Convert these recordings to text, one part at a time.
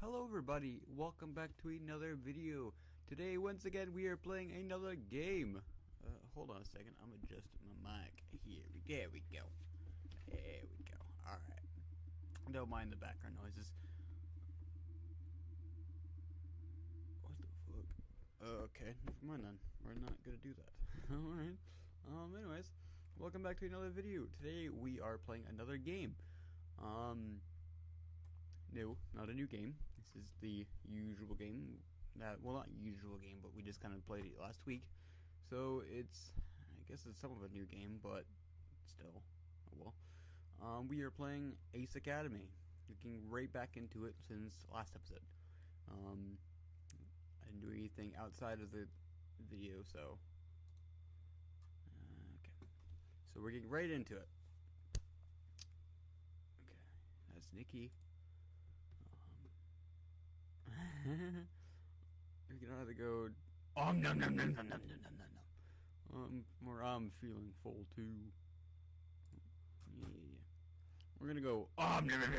Hello everybody, welcome back to another video. Today once again we are playing another game. Hold on a second, I'm adjusting my mic here. There we go. There we go. Alright. Don't mind the background noises. What the fuck? Okay, never mind then. We're not gonna do that. Alright. Anyways, welcome back to another video. Today we are playing another game. No, not a new game. This is the usual game. Well, not usual game, but we just kind of played it last week. So it's, I guess it's somewhat of a new game, but still, oh well. We are playing Ace Academy. Looking right back into it since last episode. I didn't do anything outside of the video, so okay. So we're getting right into it. Okay, that's Nikki. You're gonna have to go. Nom nom nom nom nom nom nom nom nom. Or I'm feeling full too. Yeah. We're gonna go. Nom nom nom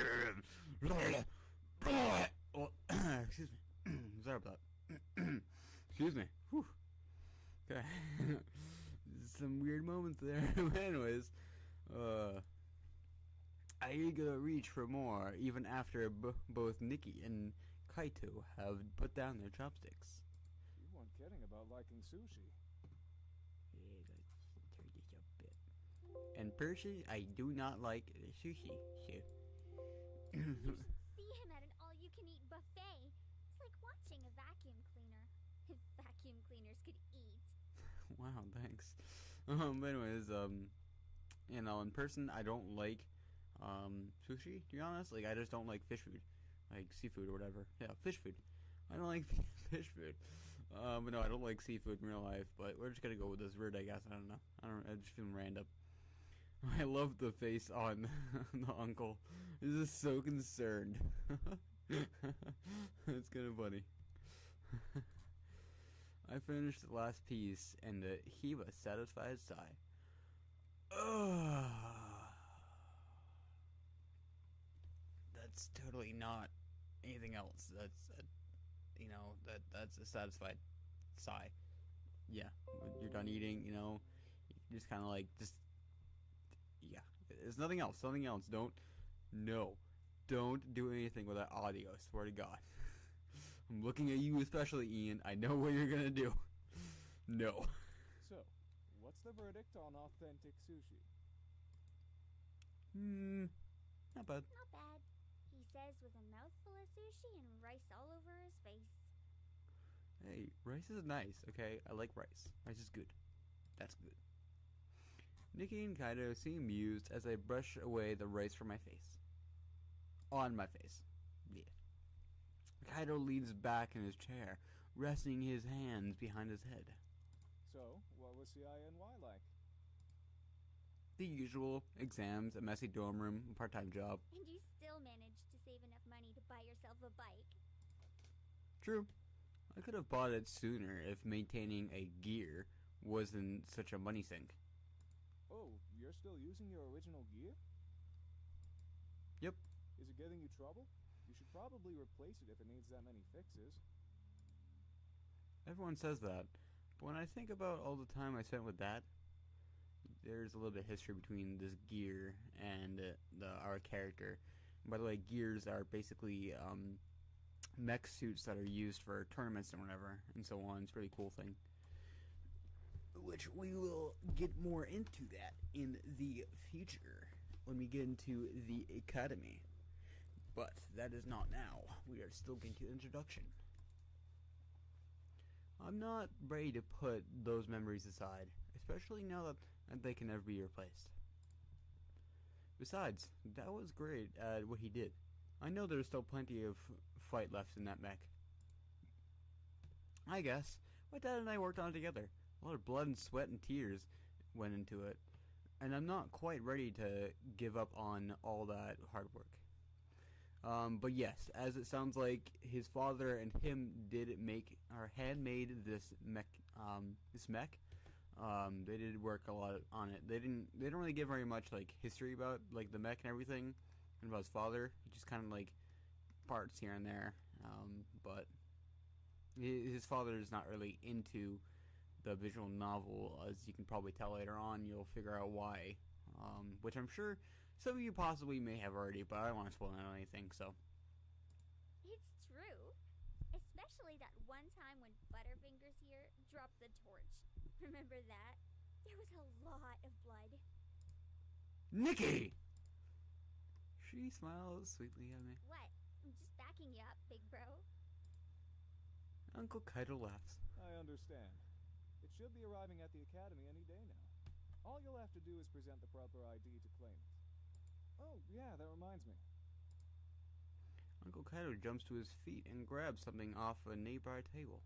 nom nom. Oh, excuse me. Sorry about that. Excuse me. Whew. Okay. Some weird moments there. Anyways, I gotta reach for more, even after both Nikki and Kaito have put down their chopsticks. You weren't kidding about liking sushi. Yeah, let's turn this up a bit. And personally, I do not like sushi, so. You should see him at an all-you-can-eat buffet. It's like watching a vacuum cleaner. If vacuum cleaners could eat. Wow, thanks. Anyways, you know, in person, I don't like sushi, to be honest. Like, I just don't like fish food. Like seafood or whatever. Yeah, fish food. I don't like fish food. But no, I don't like seafood in real life. But we're just gonna go with this word, I guess. I don't know. I'm just feeling random. I love the face on the uncle. He's just so concerned. It's kind of funny. I finished the last piece and heave a satisfied sigh. That's totally not anything else. That's you know, that's a satisfied sigh. Yeah, when you're done eating, you know, you just kind of like yeah. There's nothing else. Something else. Don't do anything with that audio. I swear to God. I'm looking at you, especially Ian. I know what you're gonna do. No. So, what's the verdict on authentic sushi? Not bad. Not bad. He says with a mouthful of sushi and rice all over his face. Hey, rice is nice, okay? I like rice. Rice is good. That's good. Nikki and Kaito seem amused as I brush away the rice from my face. On my face. Yeah. Kaito leans back in his chair, resting his hands behind his head. So, what was CINY like? The usual: exams, a messy dorm room, a part-time job. And you still managed to save enough money to buy yourself a bike. True. I could have bought it sooner if maintaining a gear wasn't such a money sink. Oh, you're still using your original gear? Yep. Is it giving you trouble? You should probably replace it if it needs that many fixes. Everyone says that, but when I think about all the time I spent with that, there's a little bit of history between this gear and our character. And by the way, gears are basically mech suits that are used for tournaments and whatever, and so on. It's a really cool thing. Which we will get more into that in the future when we get into the academy. But that is not now. We are still getting to the introduction. I'm not ready to put those memories aside, especially now that they can never be replaced. Besides, that was great at what he did. I know there's still plenty of fight left in that mech. I guess my dad and I worked on it together. A lot of blood and sweat and tears went into it, and I'm not quite ready to give up on all that hard work. But yes, as it sounds like his father and him did make or had made this mech. They did work a lot on it. They don't really give very much like history about like the mech and everything, and about his father. He just kind of like parts here and there. but his father is not really into the visual novel, as you can probably tell later on. You'll figure out why, which I'm sure some of you possibly may have already, but I don't want to spoil anything, so. It's true. Especially that one time when Butterfingers here dropped the torch. Remember that? There was a lot of blood. Nikki! She smiles sweetly at me. What? I'm just backing you up, big bro. Uncle Kaido laughs. I understand. It should be arriving at the academy any day now. All you'll have to do is present the proper ID to claim it. Oh, yeah, that reminds me. Uncle Kaido jumps to his feet and grabs something off a nearby table.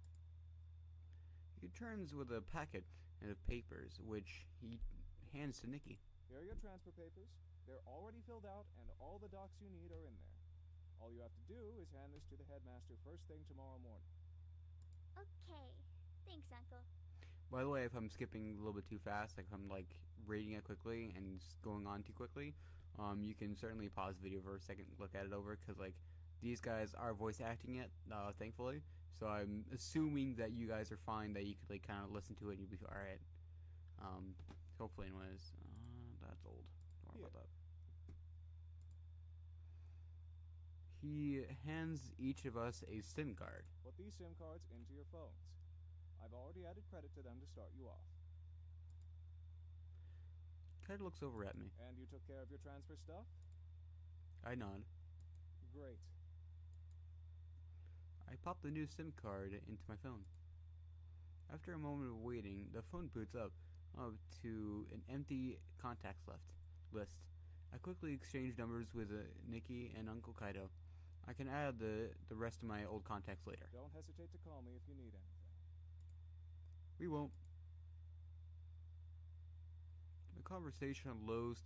He returns with a packet of papers, which he hands to Nikki. Here are your transfer papers. They're already filled out, and all the docs you need are in there. All you have to do is hand this to the headmaster first thing tomorrow morning. Okay. Thanks, Uncle. By the way, if I'm skipping a little bit too fast, like if I'm like reading it quickly and going on too quickly, you can certainly pause the video for a second and look at it over, because like these guys are voice acting it, thankfully. So I'm assuming that you guys are fine, that you could like kind of listen to it and you'll be alright. Hopefully, anyways. That's old. Don't worry about that. He hands each of us a SIM card. Put these SIM cards into your phones. I've already added credit to them to start you off. Kaido looks over at me. And you took care of your transfer stuff? I nod. Great. I pop the new SIM card into my phone. After a moment of waiting, the phone boots up to an empty contacts list. I quickly exchange numbers with Nikki and Uncle Kaido. I can add the rest of my old contacts later. Don't hesitate to call me if you need anything. We won't. The conversation lulls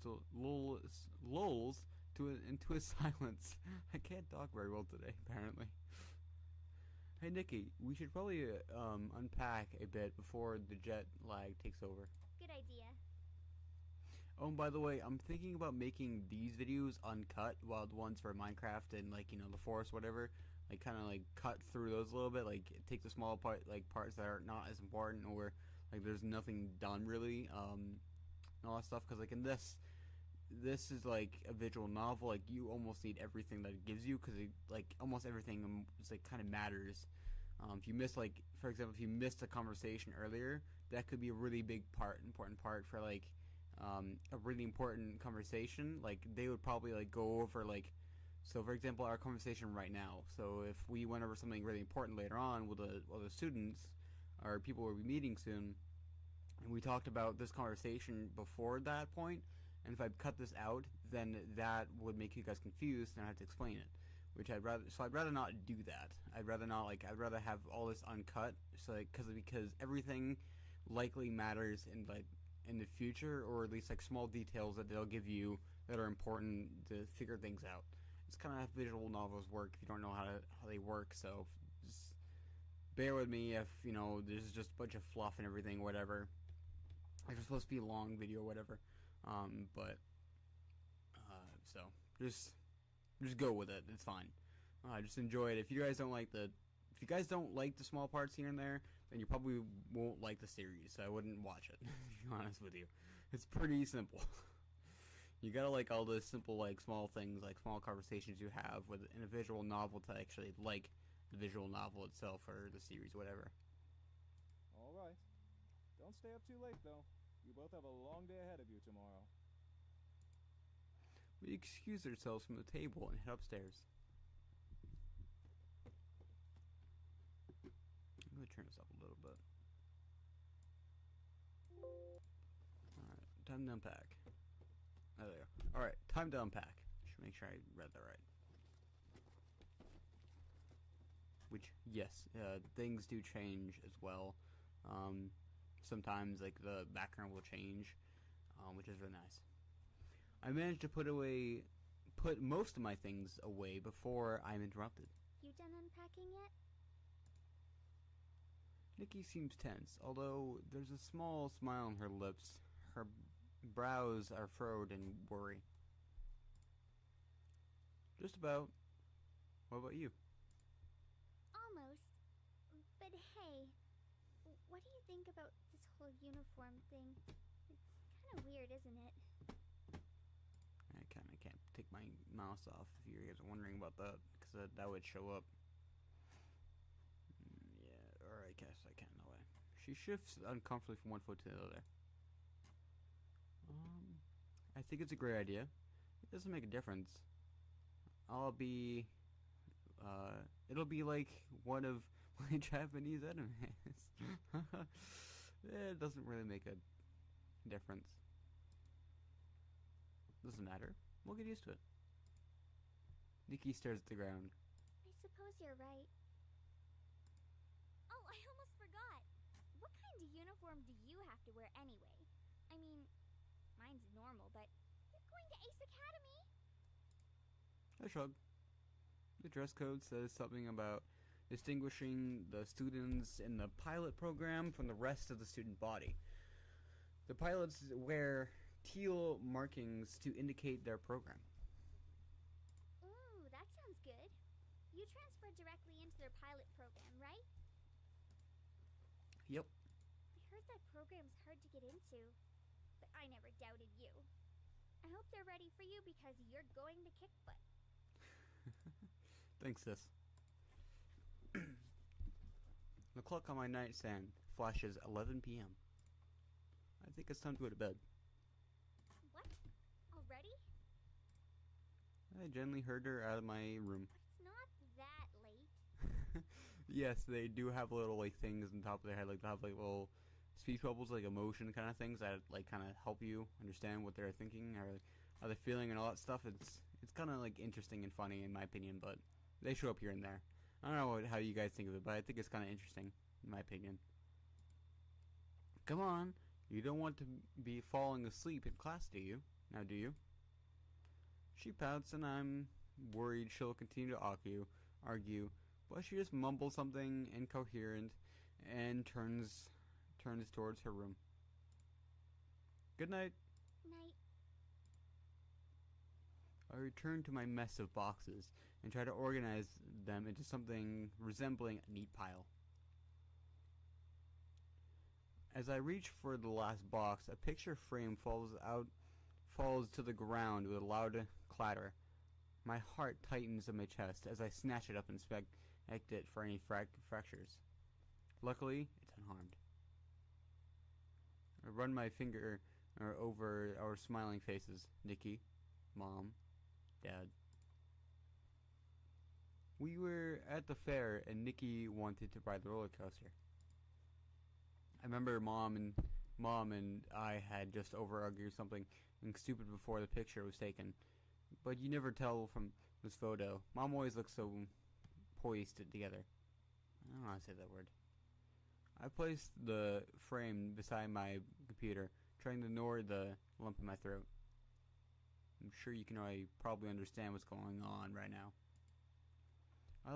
into a silence. I can't talk very well today, apparently. Hey Nikki, we should probably unpack a bit before the jet lag takes over. Good idea. Oh, and by the way, I'm thinking about making these videos uncut, while the ones for Minecraft and like, you know, the forest, whatever, like kind of like cut through those a little bit, like take the small parts that are not as important, or like there's nothing done really, and all that stuff. Because like in this is like a visual novel, like you almost need everything that it gives you, because like almost everything is like kind of matters. If you miss, like for example, if you missed a conversation earlier, that could be a really big important part for like a really important conversation. Like they would probably like go over like, so for example, our conversation right now. So if we went over something really important later on with the students or people we'll be meeting soon, and we talked about this conversation before that point, and if I cut this out, then that would make you guys confused and I have to explain it, which I'd rather not do that. I'd rather have all this uncut, so like, because everything likely matters in the future, or at least like small details that they'll give you that are important to figure things out. It's kind of how visual novels work if you don't know how they work. So just bear with me if, you know, there's just a bunch of fluff and everything, whatever. Like it's supposed to be a long video, whatever. So just go with it. It's fine. Just enjoy it. If you guys don't like the small parts here and there, then you probably won't like the series. So I wouldn't watch it. To be honest with you, it's pretty simple. You gotta like all the simple, like small things, like small conversations you have in a visual novel to actually like the visual novel itself or the series, whatever. All right. Don't stay up too late, though. You both have a long day ahead of you tomorrow. We excuse ourselves from the table and head upstairs. I'm gonna turn this up a little bit. Alright, time to unpack. Oh, there you go. Alright, time to unpack. Should make sure I read that right. Which, yes, things do change as well. Sometimes, like, the background will change, which is really nice. I managed to put most of my things away before I'm interrupted. You done unpacking yet? Nikki seems tense, although there's a small smile on her lips. Her brows are furrowed in worry. Just about. What about you? Almost. But hey, what do you think about this whole uniform thing? It's kind of weird, isn't it? I kind of can't take my mouse off if you guys are wondering about that, because that would show up. Yeah, or I guess I can, no way. She shifts uncomfortably from one foot to the other. I think it's a great idea. It doesn't make a difference. It'll be like one of my Japanese animes. It doesn't really make a difference. Doesn't matter. We'll get used to it. Nikki stares at the ground. I suppose you're right. Oh, I almost forgot. What kind of uniform do you have to wear anyway? I mean, mine's normal, but you're going to Ace Academy? I shrug. The dress code says something about distinguishing the students in the pilot program from the rest of the student body. The pilots wear teal markings to indicate their program. Ooh, that sounds good. You transferred directly into their pilot program, right? Yep. I heard that program's hard to get into, but I never doubted you. I hope they're ready for you because you're going to kick butt. Thanks, sis. The clock on my nightstand flashes 11 p.m. I think it's time to go to bed. What? Already? I gently herd her out of my room. It's not that late. Yes, they do have little like things on top of their head, like they have like little speech bubbles, like emotion kind of things that like kind of help you understand what they're thinking or like, how they're feeling and all that stuff. It's kind of like interesting and funny in my opinion, but they show up here and there. I don't know how you guys think of it, but I think it's kind of interesting in my opinion. Come on, you don't want to be falling asleep in class, do you? Now, do you? She pouts, and I'm worried she'll continue to argue, but she just mumbles something incoherent and turns towards her room. Good night. Night. I return to my mess of boxes and try to organize them into something resembling a neat pile. As I reach for the last box, a picture frame falls to the ground with a loud clatter. My heart tightens in my chest as I snatch it up and inspect it for any fractures. Luckily, it's unharmed. I run my finger over our smiling faces. Nikki, Mom, Dad. We were at the fair and Nikki wanted to ride the roller coaster. I remember Mom and I had just over-argued something stupid before the picture was taken. But you never tell from this photo. Mom always looks so poised together. I don't know how to say that word. I placed the frame beside my computer, trying to ignore the lump in my throat. I'm sure you can probably understand what's going on right now. I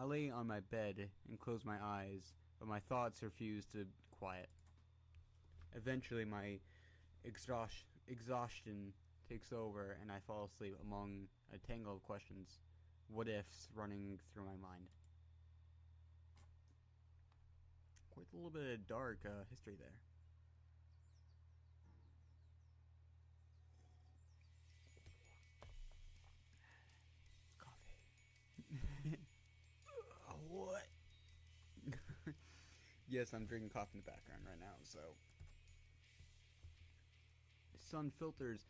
lay on my bed and close my eyes, but my thoughts refuse to quiet. Eventually, my exhaustion takes over, and I fall asleep among a tangle of questions, what ifs running through my mind. Quite a little bit of dark history there. Coffee. What? Yes, I'm drinking coffee in the background right now, so. The sun filters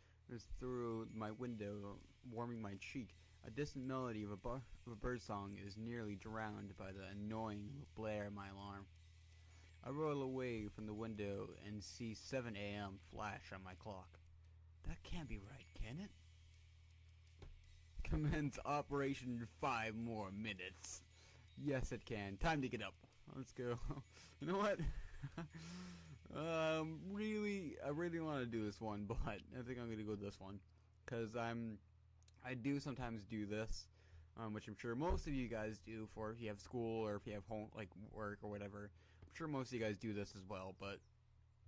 through my window, warming my cheek. A distant melody of a bird song is nearly drowned by the annoying blare of my alarm. I roll away from the window and see 7 a.m. flash on my clock. That can't be right, can it? Commence operation in 5 more minutes. Yes, it can. Time to get up. Let's go. You know what? I really want to do this one, but I think I'm gonna go with this one, cause I do sometimes do this, which I'm sure most of you guys do for if you have school or if you have home like work or whatever. I'm sure most of you guys do this as well, but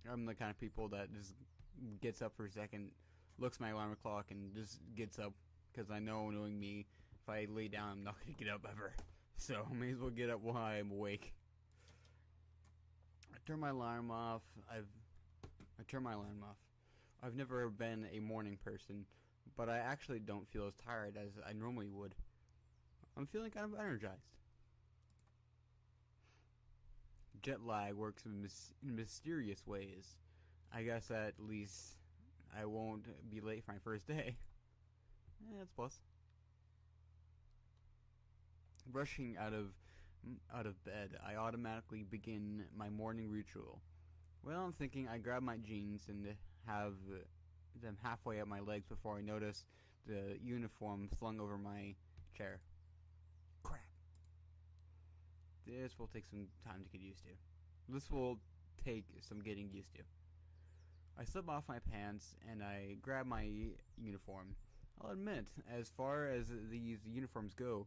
I'm the kind of people that just gets up for a second, looks at my alarm clock, and just gets up, cause I know, knowing me, if I lay down, I'm not gonna get up ever. so may as well get up while I'm awake. I turn my alarm off. I've never been a morning person, but I actually don't feel as tired as I normally would. I'm feeling kind of energized. Jet lag works in mysterious ways. I guess at least I won't be late for my first day. That's a plus. Rushing out of bed, I automatically begin my morning ritual. Well, I'm thinking I grab my jeans and have them halfway up my legs before I notice the uniform slung over my chair. Crap. This will take some time to get used to. This will take some getting used to. I slip off my pants and I grab my uniform. I'll admit, as far as these uniforms go,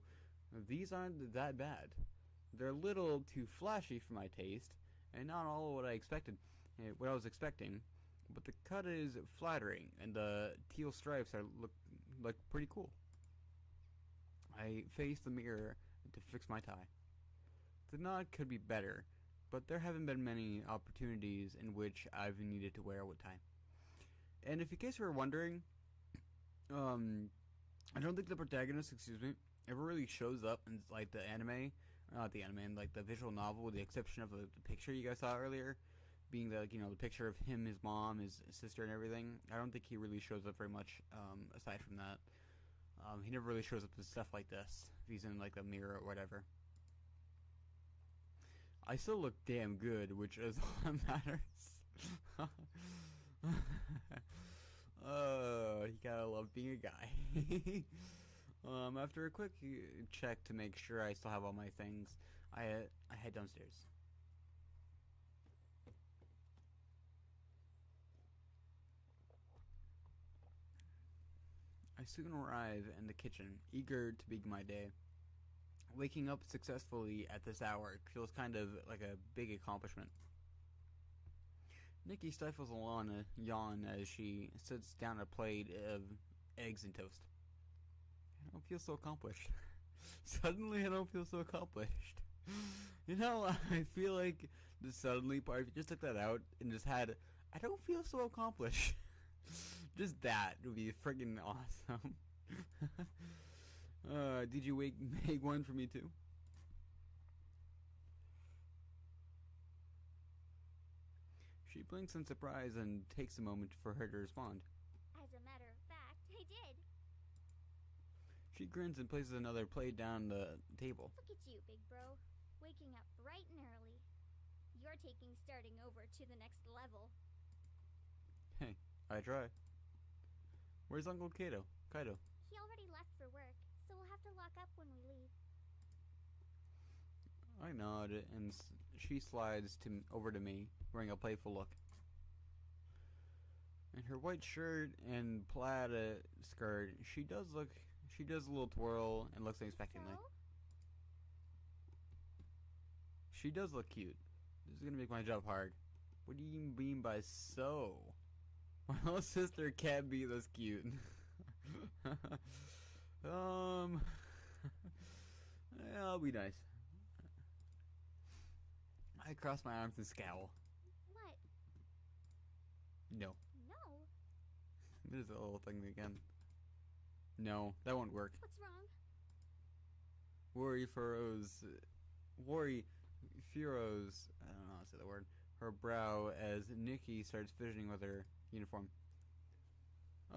these aren't that bad. They're a little too flashy for my taste, and not all what I was expecting, but the cut is flattering, and the teal stripes look pretty cool. I face the mirror to fix my tie. The knot could be better, but there haven't been many opportunities in which I've needed to wear a tie. And if in case you were wondering, I don't think the protagonist, ever really shows up in like the anime, not the anime, in like the visual novel, with the exception of the picture you guys saw earlier, being the the picture of him, his mom, his sister, and everything. I don't think he really shows up very much. Aside from that, he never really shows up with stuff like this. If he's in like a mirror or whatever. I still look damn good, which is all that matters. You gotta love being a guy. After a quick check to make sure I still have all my things, I head downstairs. I soon arrive in the kitchen, eager to begin my day. Waking up successfully at this hour feels kind of like a big accomplishment. Nikki stifles a yawn as she sits down a plate of eggs and toast. I don't feel so accomplished. Suddenly I don't feel so accomplished. I feel like the suddenly part, if you just took that out and just had, I don't feel so accomplished. Just that would be friggin' awesome. Did you make one for me too? She blinks in surprise and takes a moment for her to respond. As a matter of fact, I did. She grins and places another plate down the table. Look at you, big bro. Waking up bright and early. You're taking starting over to the next level. Hey, I try. Where's Uncle Kaido? He already left for work, so we'll have to lock up when we leave. I nod, and she slides over to me, wearing a playful look. In her white shirt and plaid skirt, she does a little twirl and looks unexpectedly. So? She does look cute. This is gonna make my job hard. What do you mean by so? My little sister can't be this cute. I'll be nice. I cross my arms and scowl. What? No. No. There's a little thing again. No, that won't work. What's wrong? Worry furrows, I don't know how to say the word, her brow as Nikki starts fidgeting with her uniform.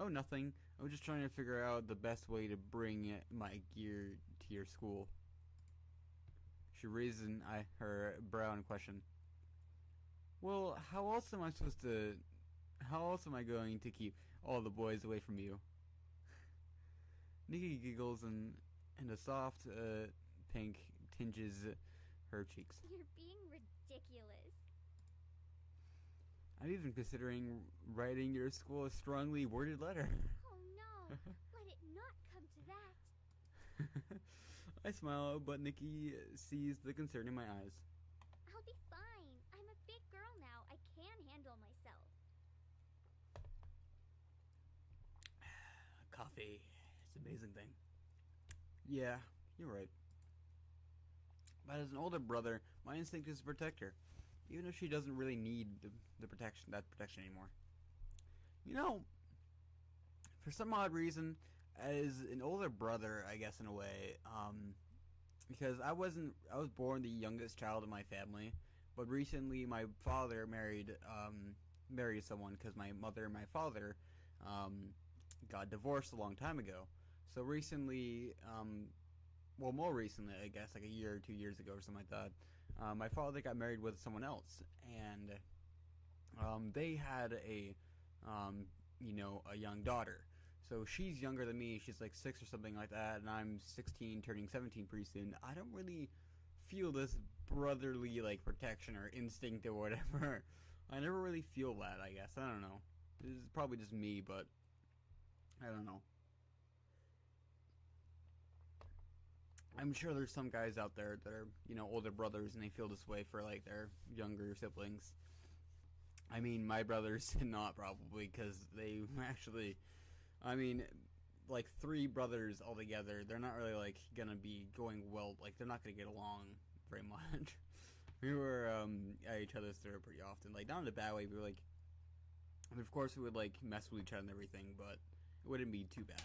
Oh, nothing. I was just trying to figure out the best way to bring my gear to your school. She raises her brow in question. Well, how else am I going to keep all the boys away from you? Nikki giggles and a soft pink tinges her cheeks. You're being ridiculous. I'm even considering writing your school a strongly worded letter. Oh no, let it not come to that. I smile, but Nikki sees the concern in my eyes. I'll be fine. I'm a big girl now. I can handle myself. Coffee. It's an amazing thing. Yeah, you're right. But as an older brother, my instinct is to protect her, even if she doesn't really need the protection anymore. You know, for some odd reason, as an older brother, I guess in a way, because I was born the youngest child in my family, but recently my father married someone because my mother and my father got divorced a long time ago. So recently, well, more recently, I guess, like a year or 2 years ago or something like that, my father got married with someone else, and they had a young daughter. So she's younger than me. She's like 6 or something like that, and I'm 16, turning 17 pretty soon. I don't really feel this brotherly like protection or instinct or whatever. I never really feel that. I guess I don't know. This is probably just me, but I don't know. I'm sure there's some guys out there that are, older brothers and they feel this way for like their younger siblings. I mean, my brothers did not probably, because they actually, like 3 brothers all together, they're not really like gonna be going well. Like they're not gonna get along very much. We were at each other's throat pretty often, like not in a bad way. We were like, of course we would like mess with each other and everything, but it wouldn't be too bad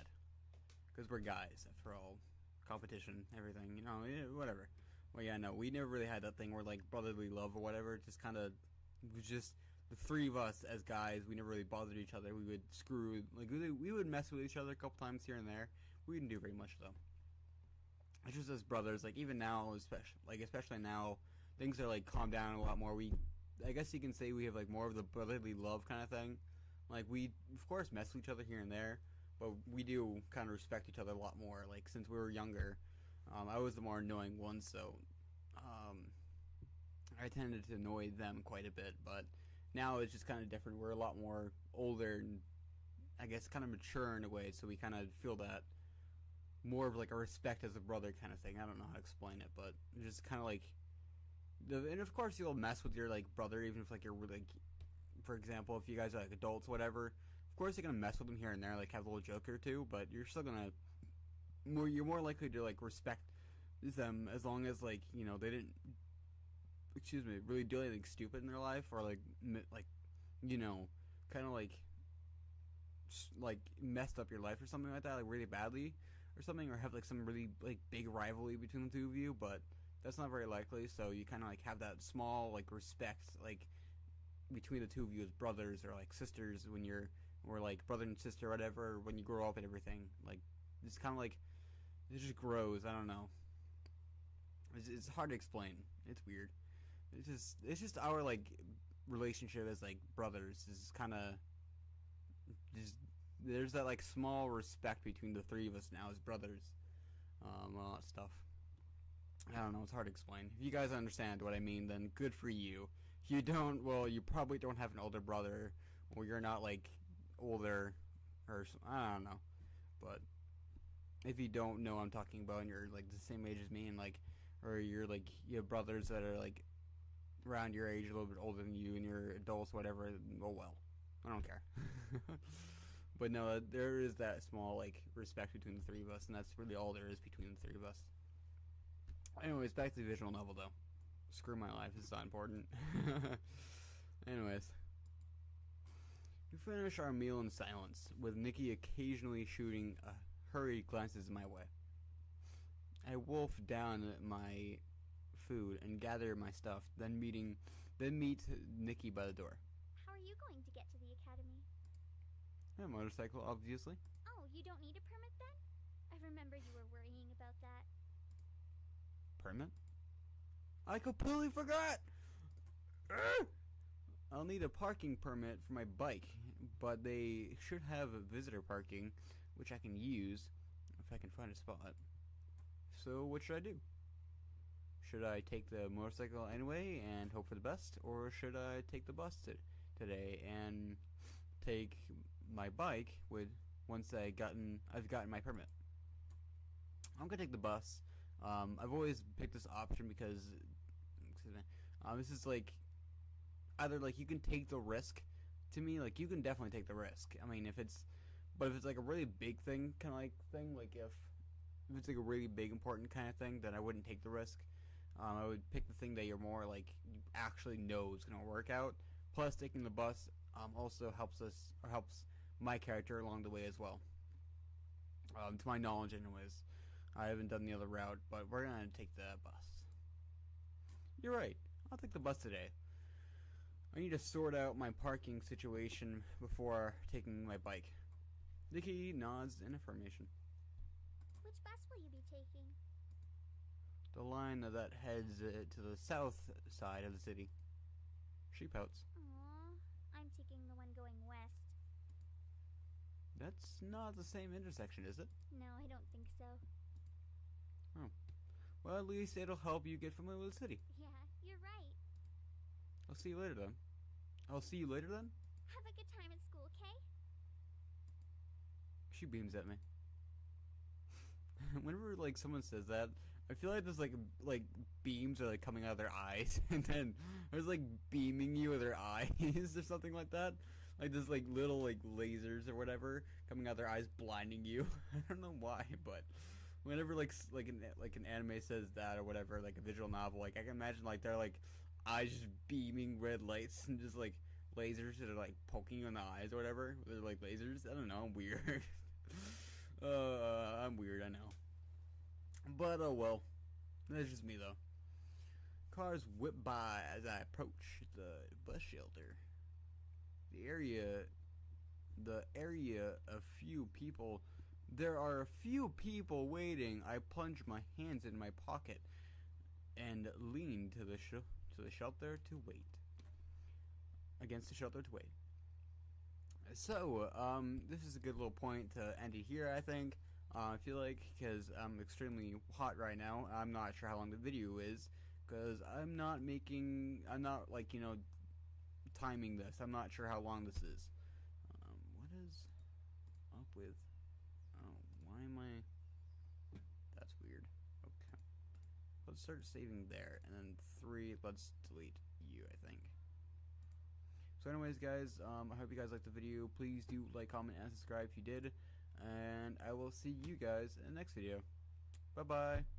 because we're guys after all. Competition, everything, whatever. Well, yeah, no, we never really had that thing where like brotherly love or whatever. It just kind of was just the 3 of us as guys. We never really bothered each other. We would screw, like we would mess with each other a couple times here and there. We didn't do very much though. It's just as brothers. Like even now, especially now, things are like calmed down a lot more. I guess you can say we have like more of the brotherly love kind of thing. Like we of course mess with each other here and there, but we do kind of respect each other a lot more. Like since we were younger, I was the more annoying one, so I tended to annoy them quite a bit. But now it's just kind of different. We're a lot more older and I guess kind of mature in a way, so we kind of feel that more of like a respect as a brother kind of thing. I don't know how to explain it, but just kind of like, and of course you'll mess with your like brother, even if like you're like, for example, if you guys are like adults, whatever. Of course you're gonna mess with them here and there, like have a little joke or two, but you're still gonna you're more likely to like respect them as long as like they didn't really do anything stupid in their life or like kind of like messed up your life or something like that, like really badly or something, or have like some really like big rivalry between the 2 of you. But that's not very likely, so you kind of like have that small like respect like between the 2 of you as brothers or like sisters when you're, or like brother and sister or whatever, when you grow up and everything. Like it's kind of like it just grows. I don't know. It's hard to explain. It's weird. It's just our like relationship as like brothers is kind of just, there's that like small respect between the 3 of us now as brothers. All that stuff. I don't know. It's hard to explain. If you guys understand what I mean, then good for you. If you don't, well, you probably don't have an older brother, or you're not like older, or I don't know. But if you don't know what I'm talking about, and you're like the same age as me, and like, or you're like you have brothers that are like around your age, a little bit older than you, and you're adults, whatever. Oh well, I don't care. But no, there is that small like respect between the 3 of us, and that's really all there is between the 3 of us. Anyways, back to the visual novel though. Screw my life, it's not important. Anyways, we finish our meal in silence, with Nikki occasionally shooting hurried glances my way. I wolf down my food and gather my stuff, then meet Nikki by the door. How are you going to get to the academy? A motorcycle, obviously. Oh, you don't need a permit then? I remember you were worrying about that. Permit? I completely forgot! I'll need a parking permit for my bike, but they should have a visitor parking, which I can use if I can find a spot. So what should I do? Should I take the motorcycle anyway and hope for the best, or should I take the bus today and take my bike once I've gotten my permit? I'm gonna take the bus. I've always picked this option because this is like either like you can take the risk. To me, like you can definitely take the risk. I mean, if it's like a really big thing, kind of like thing, like if it's like a really big important kind of thing, then I wouldn't take the risk. I would pick the thing that you're more like you actually know is gonna work out. Plus, taking the bus also helps my character along the way as well. To my knowledge, anyways. I haven't done the other route, but we're gonna take the bus. You're right. I'll take the bus today. I need to sort out my parking situation before taking my bike. Nikki nods in affirmation. Which bus will you be taking? The line that heads to the south side of the city. She pouts. Aww, I'm taking the one going west. That's not the same intersection, is it? No, I don't think so. Oh. Well, at least it'll help you get familiar with the city. Yeah, you're right. I'll see you later then. I'll see you later then? Have a good time at school, okay? She beams at me. Whenever like someone says that, I feel like there's like beams are like coming out of their eyes, and then there's like beaming you with their eyes or something like that. Like there's like little like lasers or whatever coming out of their eyes, blinding you. I don't know why, but whenever like an anime says that or whatever, like a visual novel, like I can imagine like they're like eyes just beaming red lights and just like lasers that are like poking you in the eyes or whatever. They're like lasers. I don't know. I'm weird. I'm weird. I know. But oh well. That's just me though. Cars whip by as I approach the bus shelter. The area of few people. There are a few people waiting. I plunge my hands in my pocket and lean to the shelter to wait. Against the shelter to wait. So, this is a good little point to end it here, I think. I feel like, because I'm extremely hot right now, I'm not sure how long the video is, because I'm not, like, you know, timing this. I'm not sure how long this is. What is up with, why am I, that's weird. Okay. Let's start saving there, and then 3, let's delete you, I think. So anyways, guys, I hope you guys liked the video. Please do like, comment, and subscribe if you did. And I will see you guys in the next video. Bye-bye.